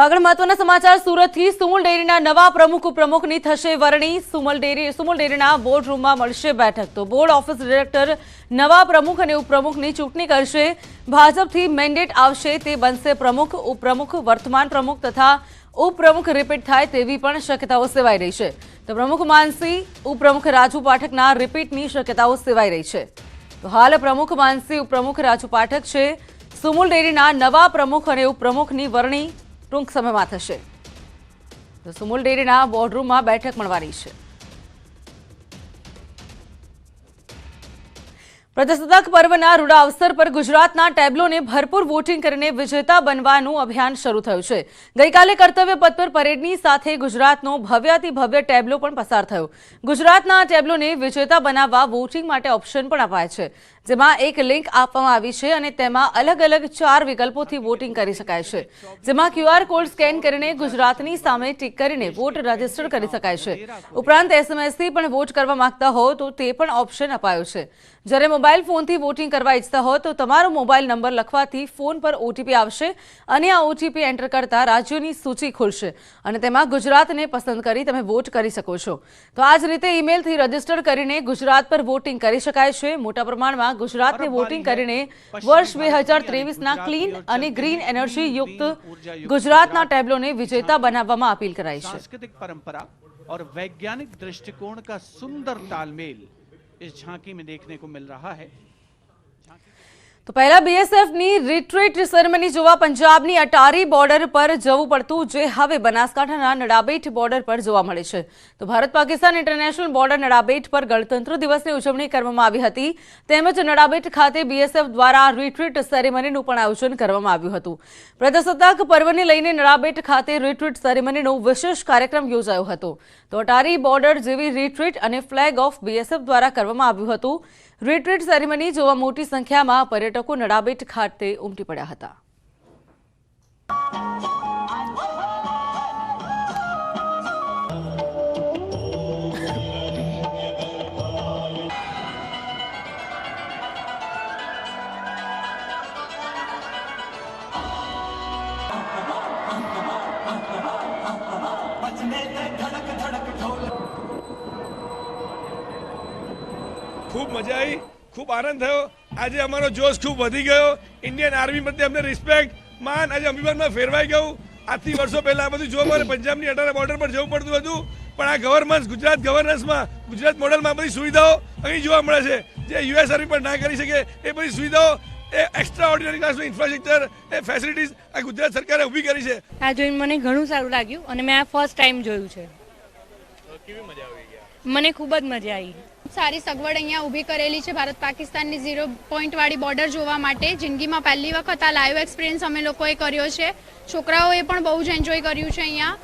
આગળ મહત્વના સમાચાર સુરતથી સુમુલ ડેરીના નવા પ્રમુખ ઉપપ્રમુખની થશે વરણી। સુમુલ ડેરીના બોર્ડરૂમમાં મળશે બેઠક। તો બોર્ડ ઓફિસ ડિરેક્ટર નવા પ્રમુખ અને ઉપપ્રમુખની ચૂંટણી કરશે। ભાજપથી મેન્ડેટ આવશે તે બનશે પ્રમુખ। ઉપપ્રમુખ વર્તમાન પ્રમુખ તથા ઉપપ્રમુખ રિપીટ થાય તેવી પણ શક્યતાઓ સેવાઈ રહી છે। તો પ્રમુખ માનસી ઉપપ્રમુખ રાજુ પાઠકના રિપીટની શક્યતાઓ સેવાઈ રહી છે। તો હાલ પ્રમુખ માનસી ઉપપ્રમુખ રાજુ પાઠક છે। સુમુલ ડેરીના નવા પ્રમુખ અને ઉપપ્રમુખની વરણી ટૂંક સમયમાં થશે। તો સુમુલ ડેરીના બોર્ડરૂમમાં બેઠક મળવાની છે। પ્રજાસત્તાક પર્વના રૂડા અવસર પર ગુજરાતના ટેબ્લોને ભરપૂર વોટિંગ કરીને વિજેતા બનવાનું અભિયાન શરૂ થયું છે। ગઈકાલે કર્તવ્ય પથ પર પરેડની સાથે ગુજરાતનો ભવ્યાતિ ભવ્ય ટેબ્લો પણ પસાર થયો। ગુજરાતના ટેબ્લોને વિજેતા બનાવવા વોટિંગ માટે ઓપ્શન પણ અપાય છે, જેમાં એક લિંક આપવામાં આવી છે અને તેમાં અલગ અલગ 4 વિકલ્પોથી વોટિંગ કરી શકાય છે, જેમાં QR કોડ સ્કેન કરીને ગુજરાતની સામે ટિક કરીને વોટ રજીસ્ટર કરી શકાય છે। ઉપરાંત SMS થી પણ વોટ કરવા માંગતા હો તો તે પણ ઓપ્શન અપાયો છે। જ્યારે મોબાઈલ ફોનથી વોટિંગ કરવા ઈચ્છતા હો તો તમારો મોબાઈલ નંબર લખવાથી ફોન પર OTP આવશે અને આ OTP એન્ટર કરતા રાજ્યોની સૂચિ ખુલશે અને તેમાં ગુજરાતને પસંદ કરી તમે વોટ કરી શકો છો। તો આ જ રીતે ઈમેલથી રજીસ્ટર કરીને ગુજરાત પર વોટિંગ કરી શકાય છે। મોટા પ્રમાણમાં ગુજરાતને વોટિંગ કરીને વર્ષ 2023ના ક્લીન અને ગ્રીન એનર્જી યુક્ત ગુજરાતના ટેબ્લોને વિજેતા બનાવવામાં અપીલ કરાઈ છે। सांस्कृतिक परंपरा और वैज्ञानिक दृष्टिकोण का सुंदर तालमेल इस झांकी में देखने को मिल रहा है। तो पहला BSFની રિટ્રીટ સેરેમની જોવા પંજાબની અટારી બોર્ડર પર જવું પડતું, જે હવે બનાસકાંઠાના નડાબેટ બોર્ડર પર જોવા મળે છે। તો ભારત પાકિસ્તાન ઇન્ટરનેશનલ બોર્ડર નડાબેટ પર ગણતંત્ર દિવસની ઉજવણી કરવામાં આવી હતી, તેમજ નડાબેટ ખાતે BSF દ્વારા રિટ્રીટ સેરેમનીનું પણ આયોજન કરવામાં આવ્યું હતું। પ્રજાસત્તાક પર્વને લઈને નડાબેટ ખાતે રિટ્રીટ સેરેમનીનો વિશેષ કાર્યક્રમ યોજાયો હતો। તો અટારી બોર્ડર જેવી રિટ્રીટ અને ફ્લેગ ઓફ BSF દ્વારા કરવામાં આવ્યું હતું। રિટ્રીટ સેરેમની જોવા મોટી સંખ્યામાં પર્યટકો નડાબેટ ખાતે ઉમટી પડ્યા હતા। खूब मजा आई, खूब आनंद थयो। आज अमारो जोश खूब वधी गयो। इंडियन आर्मी प्रत्ये अमने रिस्पेक्ट मान आज अभिमाનમાં ફેરવાઈ ગયું। આજથી વર્ષો પહેલા આ બધું જો મારે પંજાબની અટારા બોર્ડર પર જવું પડતું હતું, પણ આ ગવર્નન્સ ગુજરાત ગવર્નન્સમાં ગુજરાત મોડલમાં બધી સુવિધાઓ અહીં જોવા મળે છે, જે US આર્મી પર ના કરી શકે એ બધી સુવિધાઓ એ એક્સ્ટ્રા ઓર્ડિનરી ક્લાસનું ઇન્ફ્રાસ્ટ્રક્ચર એ ફેસિલિટીઝ આ ગુજરાત સરકારે ઊભી કરી છે। આ જોઈને મને ઘણું સારું લાગ્યું અને મેં આ ફર્સ્ટ ટાઈમ જોયું છે। કેવી મજા આવી ગઈ? મને ખૂબ જ મજા આવી। સારી સગવડ અહીંયા ઊભી કરેલી છે ભારત પાકિસ્તાનની 0 પોઈન્ટ વાળી બોર્ડર જોવા માટે। જિંદગીમાં પહેલી વખત આ લાઈવ એક્સપિરિયન્સ અમે લોકોએ કર્યો છે। છોકરાઓએ પણ બહુ જ એન્જોય કર્યું છે અહીંયા।